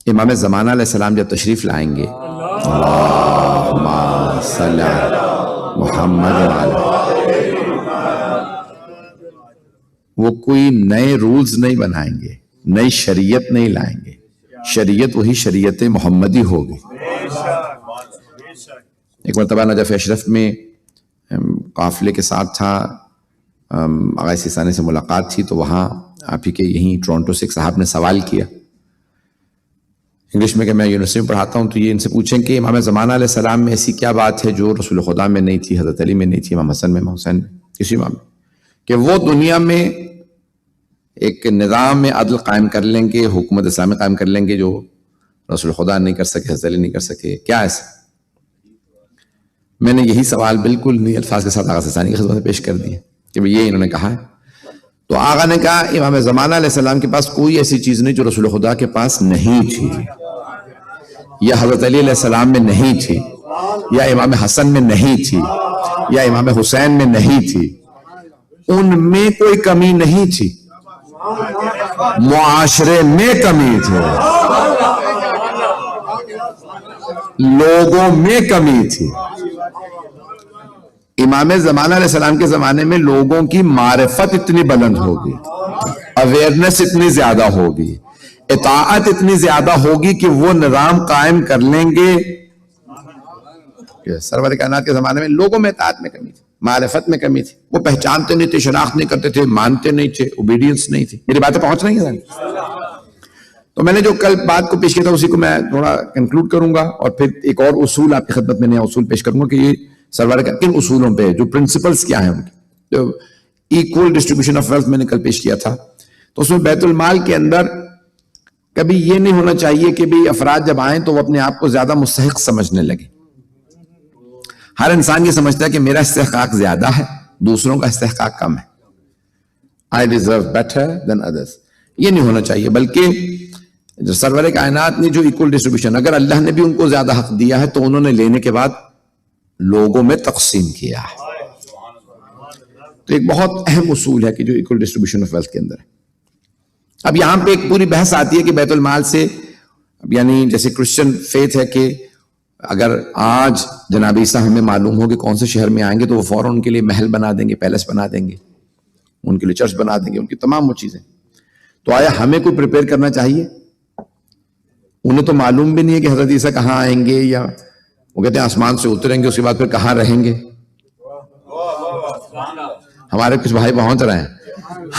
امام زمانہ علیہ السلام جب تشریف لائیں گے، اللہم صلی علی محمد وعلی، وہ کوئی نئے رولز نہیں بنائیں گے، نئی شریعت نہیں لائیں گے، شریعت وہی شریعت محمدی ہوگی۔ ایک مرتبہ نجف اشرف میں قافلے کے ساتھ تھا، آغا سیستانی سے ملاقات تھی، تو وہاں آپ ہی کے یہیں ٹورنٹو سے ایک صاحب نے سوال کیا انگلش میں کہ میں یونیورسٹی میں پڑھاتا ہوں، تو یہ ان سے پوچھیں کہ امام زمانہ علیہ السلام میں ایسی کیا بات ہے جو رسول خدا میں نہیں تھی، حضرت علی میں نہیں تھی، امام حسن میں، امام حسین میں، کسی امام میں، کہ وہ دنیا میں ایک نظام عدل قائم کر لیں گے، حکومت اسلامی قائم کر لیں گے جو رسول خدا نہیں کر سکے، حضرت علی نہیں کر سکے، کیا ایسا؟ میں نے یہی سوال بالکل نہیں الفاظ کے ساتھ آغا سیستانی کی خدمت میں پیش کر دیے کہ یہ انہوں نے کہا ہے، تو آغا نے کہا امام زمانہ علیہ السلام کے پاس کوئی ایسی چیز نہیں جو رسول خدا کے پاس نہیں تھی، یا حضرت علی علیہ السلام میں نہیں تھی، یا امام حسن میں نہیں تھی، یا امام حسین میں نہیں تھی، ان میں کوئی کمی نہیں تھی، معاشرے میں کمی تھی، لوگوں میں کمی تھی۔ امام زمانہ علیہ السلام کے زمانے میں لوگوں کی معرفت اتنی بلند ہوگی، اویئرنس اتنی زیادہ ہوگی، اطاعت اتنی زیادہ ہوگی کہ وہ نظام قائم کر لیں گے۔ سرور کائنات کے زمانے میں لوگوں میں اطاعت میں کمی تھی، معرفت میں کمی تھی، وہ پہچانتے نہیں تھے، شناخت نہیں کرتے تھے، مانتے نہیں تھے، اوبیڈینس نہیں تھی۔ میری باتیں پہنچ رہی ہیں؟ تو میں نے جو کل بات کو پیش کیا تھا اسی کو میں تھوڑا کنکلوڈ کروں گا، اور پھر ایک اور اصول آپ کی خدمت میں نیا اصول پیش کروں گا کہ یہ سرور کا کن اصولوں پہ جو پرنسپلز کیا ہیں ان کی۔ تو ایکول ڈسٹریبیوشن آف ویلتھ میں نے کل پیش کیا تھا، تو اس میں بیت المال کے اندر کبھی یہ نہیں ہونا چاہیے کہ بھی افراد جب آئیں تو وہ اپنے آپ کو زیادہ مستحق سمجھنے لگے۔ ہر انسان یہ سمجھتا ہے کہ میرا استحقاق زیادہ ہے، دوسروں کا استحقاق کم ہے، I deserve better than others، یہ نہیں ہونا چاہیے، بلکہ سرور کائنات نے جو ایکول ڈسٹریبیوشن، اگر اللہ نے بھی ان کو زیادہ حق دیا ہے تو انہوں نے لینے کے بعد لوگوں میں تقسیم کیا ہے۔ تو ایک بہت اہم اصول ہے کہ جو ایکول ڈسٹریبیوشن آف ویلتھ کے اندر ہے۔ اب یہاں پہ ایک پوری بحث آتی ہے کہ بیت المال سے، یعنی جیسے کرسچن فیتھ ہے کہ اگر آج جناب عیسیٰ ہمیں معلوم ہو کہ کون سے شہر میں آئیں گے تو وہ فوراً ان کے لیے محل بنا دیں گے، پیلس بنا دیں گے، ان کے لیے چرچ بنا دیں گے، ان کی تمام وہ چیزیں۔ تو آیا ہمیں کوئی پریپیئر کرنا چاہیے؟ انہیں تو معلوم بھی نہیں ہے کہ حضرت عیسیٰ کہاں آئیں گے، یا وہ کہتے ہیں آسمان سے اتریں گے، اس کے بعد پھر کہاں رہیں گے۔ ہمارے کچھ بھائی پہنچ رہے ہیں،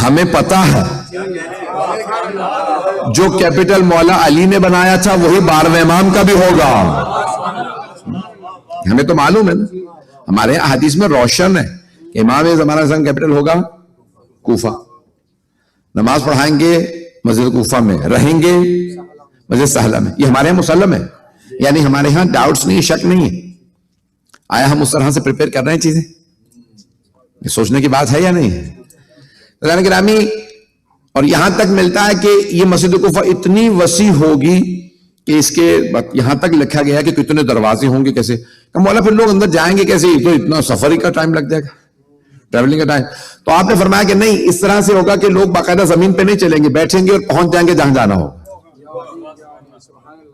ہمیں پتا ہے جو کیپٹل مولا علی نے بنایا تھا وہی 12ویں امام کا بھی ہوگا، ہمیں تو معلوم ہے نا۔ ہمارے یہاں حدیث میں روشن ہے کہ امام زمانہ سے کیپٹل ہوگا کوفہ، نماز پڑھائیں گے مسجد کوفہ میں، رہیں گے مسجد سہلہ میں، یہ ہمارے یہاں مسلم ہے، یعنی ہمارے ہاں ڈاؤٹس نہیں، شک نہیں ہے۔ آیا ہم اس طرح سے پریپیئر کر رہے ہیں چیزیں؟ یہ سوچنے کی بات ہے یا نہیں ہے؟ گرامی، اور یہاں تک ملتا ہے کہ یہ مسجد کوفہ اتنی وسیع ہوگی کہ اس کے یہاں تک لکھا گیا کہ کتنے دروازے ہوں گے، کیسے کہ مولا پھر لوگ اندر جائیں گے کیسے، تو اتنا سفر کا ٹائم لگ جائے گا، ٹریولنگ کا ٹائم۔ تو آپ نے فرمایا کہ نہیں، اس طرح سے ہوگا کہ لوگ باقاعدہ زمین پہ نہیں چلیں گے، بیٹھیں گے اور پہنچ جائیں گے جہاں جانا ہو۔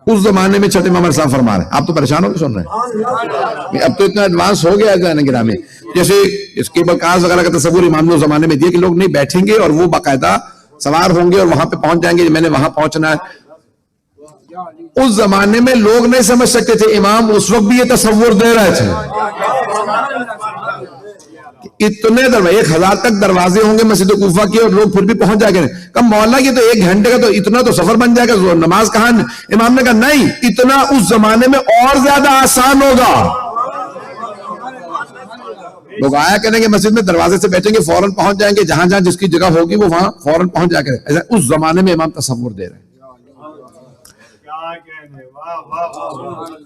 اس زمانے میں چھٹے امام صاحب فرما رہے ہیں، آپ تو پریشان ہو کے سن رہے ہیں، اب تو اتنا ایڈوانس ہو گیا ہے گرامی، جیسے اس کے بکاس وغیرہ کا تصور امام نے اس زمانے میں دیا کہ لوگ نہیں بیٹھیں گے اور وہ باقاعدہ سوار ہوں گے اور وہاں پہ پہنچ جائیں گے، میں نے وہاں پہنچنا ہے۔ اس زمانے میں لوگ نہیں سمجھ سکتے تھے، امام اس وقت بھی یہ تصور دے رہے تھے اتنے دروازے، 1000 تک دروازے ہوں گے مسجد کوفہ کے، اور لوگ پھر بھی پہنچ جائیں گے۔ کم مولا یہ تو 1 گھنٹے کا تو اتنا تو سفر بن جائے گا، نماز کہاں؟ امام نے کہا نہیں، اتنا اس زمانے میں اور زیادہ آسان ہوگا۔ لوگ آیا کریں گے مسجد میں، دروازے سے بیٹھیں گے، فوراً پہنچ جائیں گے، جہاں جہاں جس کی جگہ ہوگی وہ وہاں فوراً پہنچ جائے گا۔ ایسا اس زمانے میں امام تصور دے رہے ہیں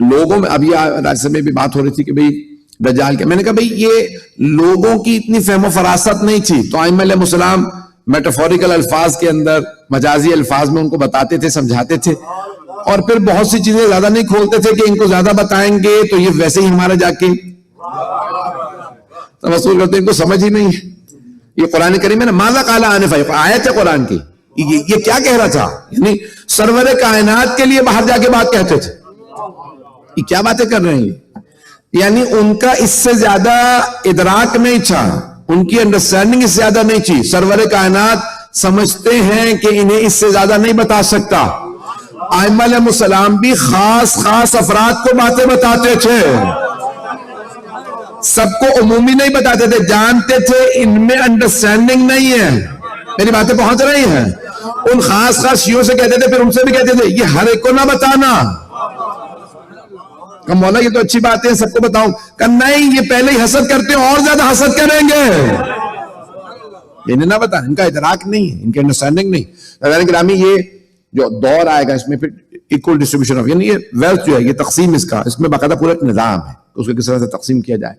لوگوں میں۔ اب یہ راجسبھا میں بھی بات ہو رہی تھی کہ بھئی دجال کے، میں نے کہا بھئی یہ لوگوں کی اتنی فہم و فراست نہیں تھی، تو ائمہ علیہ السلام میٹافوریکل الفاظ کے اندر، مجازی الفاظ میں ان کو بتاتے تھے، سمجھاتے تھے، اور پھر بہت سی چیزیں زیادہ نہیں کھولتے تھے کہ ان کو زیادہ بتائیں گے تو یہ ویسے ہی ہمارے جا کے توسل کرتے ہیں، ان کو سمجھ ہی نہیں ہے۔ یہ قرآن کریم ہے نا، ماذا قال آنفا، آیت ہے قرآن کی، یہ کیا کہہ رہا تھا، یعنی سرور کائنات کے لیے باہر جا کے بات کہتے تھے. یہ کیا باتیں کر رہے ہیں؟ یعنی ان کا اس سے زیادہ ادراک نہیں تھا, ان کی انڈرسٹینڈنگ اس سے زیادہ نہیں تھی. سرور کائنات سمجھتے ہیں کہ انہیں اس سے زیادہ نہیں بتا سکتا. ائمہ علیہ السلام بھی خاص افراد کو باتیں بتاتے تھے, سب کو عمومی نہیں بتاتے تھے. جانتے تھے ان میں انڈرسٹینڈنگ نہیں ہے. میری باتیں پہنچ رہی ہیں؟ ان خاص شیعوں سے کہتے تھے, پھر ان سے بھی کہتے تھے یہ ہر ایک کو نہ بتانا. کہ مولا یہ تو اچھی بات ہے, سب کو بتاؤں. کہ نہیں, یہ پہلے ہی حسد کرتے ہیں, اور زیادہ حسد کریں گے. انہیں نہ بتا, ان کا ادراک نہیں ہے, ان کی انڈرسٹینڈنگ نہیں. ناظرین گرامی, یہ جو دور آئے گا اس میں پھر ایکول ڈسٹریبیوشن آف, یعنی یہ ویلتھ جو ہے, یہ تقسیم اس کا, اس میں باقاعدہ پورا ایک نظام ہے اس کو کس طرح سے تقسیم کیا جائے.